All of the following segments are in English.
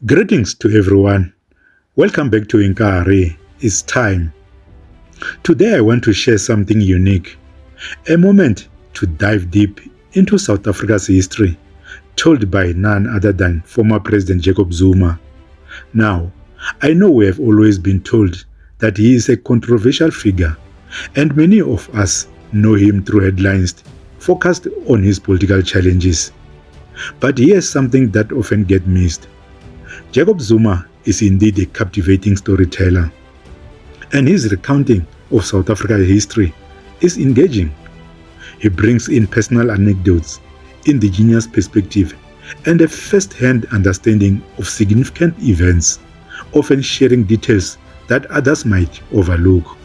Greetings to everyone. Welcome back to Nkandla. It's time. Today I want to share something unique, a moment to dive deep into South Africa's history, told by none other than former President Jacob Zuma. Now, I know we have always been told that he is a controversial figure, and many of us know him through headlines focused on his political challenges. But here's something that often gets missed. Jacob Zuma is indeed a captivating storyteller, and his recounting of South Africa's history is engaging. He brings in personal anecdotes, indigenous perspective, and a first-hand understanding of significant events, often sharing details that others might overlook.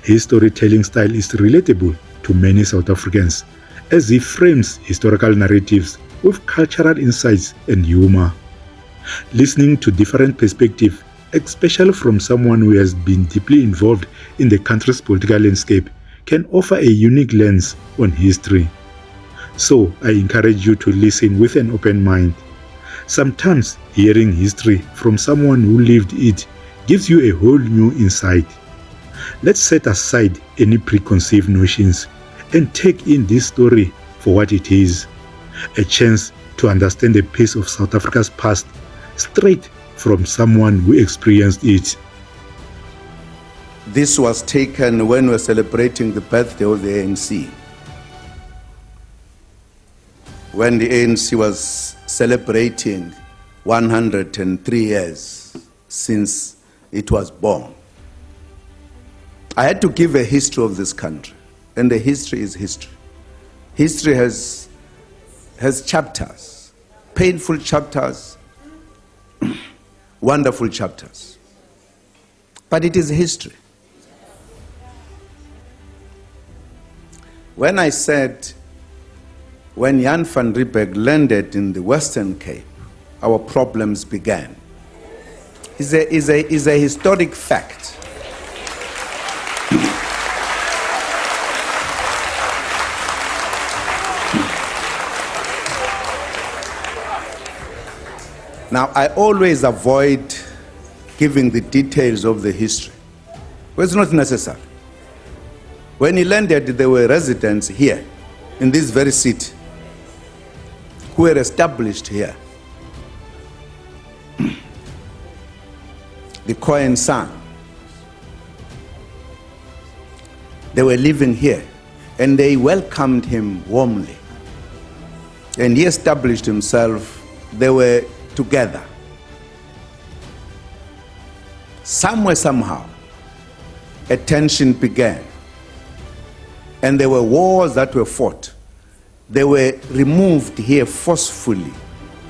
His storytelling style is relatable to many South Africans as he frames historical narratives with cultural insights and humor. Listening to different perspectives, especially from someone who has been deeply involved in the country's political landscape, can offer a unique lens on history. So I encourage you to listen with an open mind. Sometimes hearing history from someone who lived it gives you a whole new insight. Let's set aside any preconceived notions and take in this story for what it is, a chance to understand the pace of South Africa's past straight from someone who experienced it. This was taken when we were celebrating the birthday of the ANC. When the ANC was celebrating 103 years since it was born. I had to give a history of this country, and the history is history. History has chapters, painful chapters, wonderful chapters. But it is history. When I said, when Jan van Riebeeck landed in the Western Cape, our problems began, is a historic fact. Now, I always avoid giving the details of the history, but it's not necessary. When he landed, there were residents here, in this very city, who were established here. The Cohen son, they were living here, and they welcomed him warmly. And he established himself. They were together. Somewhere, somehow, a tension began. And there were wars that were fought. They were removed here forcefully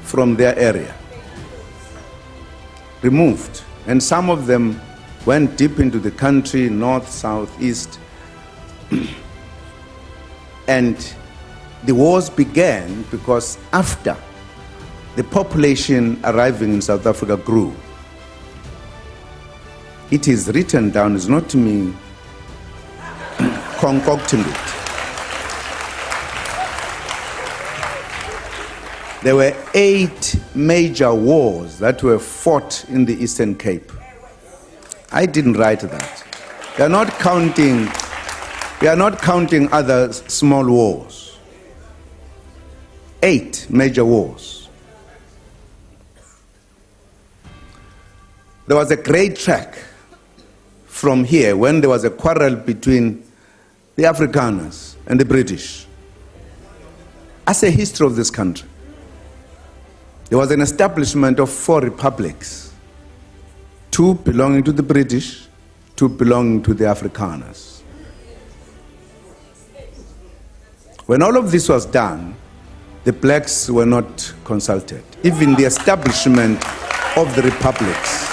from their area. Removed. And some of them went deep into the country, north, south, east. And the wars began because after the population arriving in South Africa grew. It is written down, it's not me concocting it. There were 8 major wars that were fought in the Eastern Cape. I didn't write that. We are not counting other small wars. 8 major wars. There was a great trek from here when there was a quarrel between the Afrikaners and the British. As a history of this country, there was an establishment of 4 republics, 2 belonging to the British, 2 belonging to the Afrikaners. When all of this was done, the blacks were not consulted, even the establishment of the republics.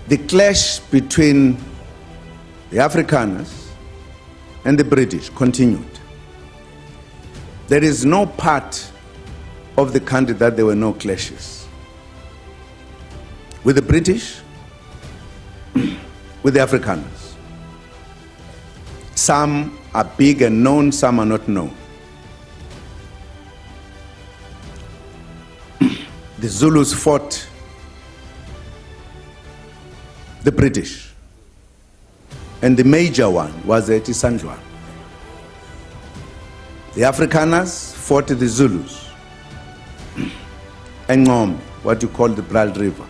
The clash between the Afrikaners and the British continued. There is no part of the country that there were no clashes. With the British, with the Afrikaners. Some are big and known, some are not known. The Zulus fought the British, and the major one was at Nkandla. The Afrikaners fought the Zulus, and what you call the Brald River.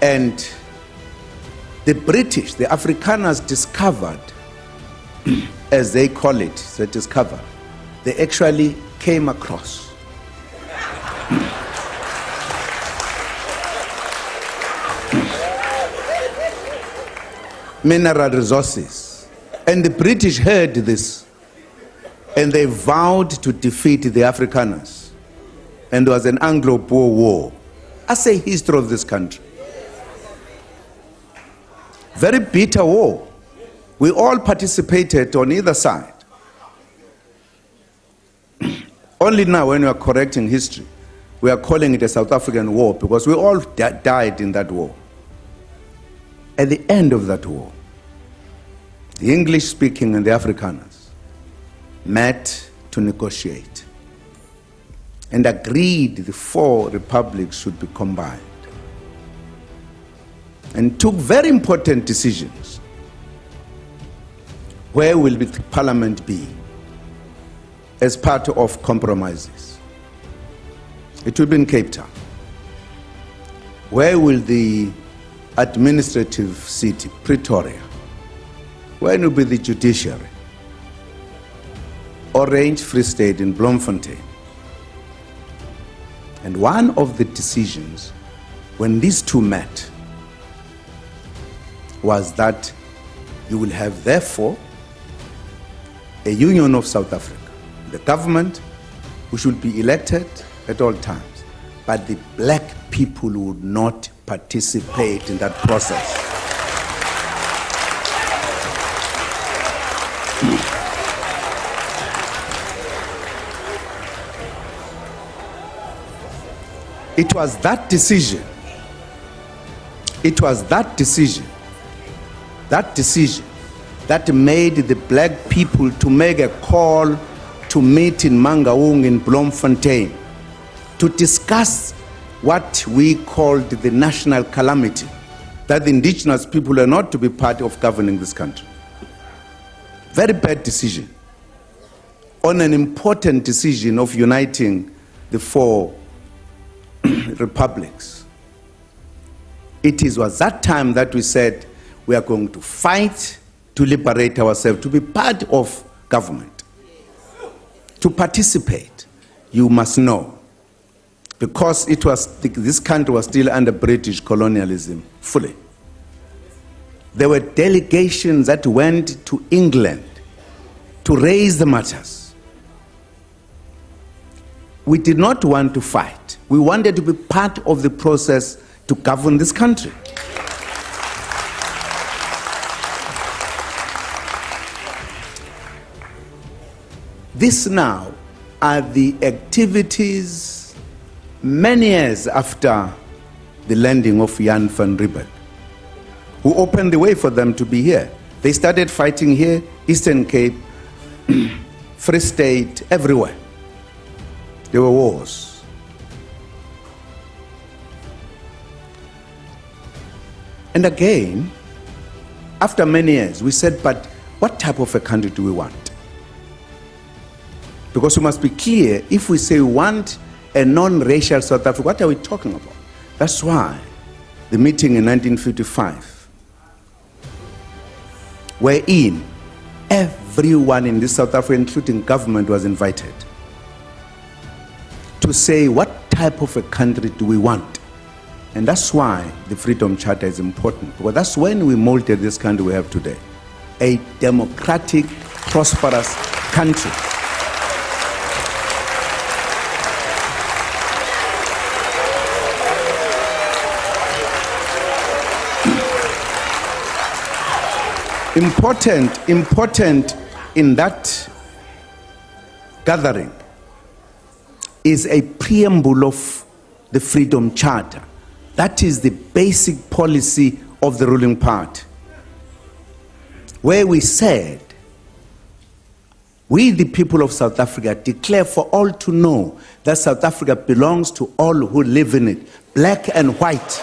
And the British, the Afrikaners discovered, as they call it, they discovered, they actually came across mineral resources. And the British heard this, and they vowed to defeat the Afrikaners. And there was an Anglo-Boer war. I say history of this country. Very bitter war. We all participated on either side. Only now, when we are correcting history, we are calling it a South African war because we all died in that war. At the end of that war, the English-speaking and the Afrikaners met to negotiate and agreed the four republics should be combined, and took very important decisions. Where will the parliament be as part of compromises? It will be in Cape Town. Where will the administrative city, Pretoria? Where will be the judiciary? Orange Free State in Bloemfontein. And one of the decisions, when these two met, was that you will have, therefore, a union of South Africa. The government, who should be elected at all times, but the black people would not participate in that process. It was that decision, that made the black people to make a call to meet in Mangaung in Bloemfontein to discuss what we called the national calamity, that the indigenous people are not to be part of governing this country. Very bad decision on an important decision of uniting the four republics. It was that time that we said we are going to fight to liberate ourselves, to be part of government, to participate. You must know, because this country was still under British colonialism fully. There were delegations that went to England to raise the matters. We did not want to fight. We wanted to be part of the process to govern this country. This now are the activities many years after the landing of Jan van Riebeeck, who opened the way for them to be here. They started fighting here, Eastern Cape, Free State, everywhere. There were wars. And again, after many years, we said, but what type of a country do we want? Because we must be clear, if we say we want a non-racial South Africa, what are we talking about? That's why the meeting in 1955, wherein everyone in this South Africa, including government, was invited to say what type of a country do we want. And that's why the Freedom Charter is important, because that's when we molded this country we have today. A democratic, prosperous country. Important in that gathering is a preamble of the Freedom Charter That is the basic policy of the ruling party, where we said, we the people of South Africa declare for all to know that South Africa belongs to all who live in it, black and white.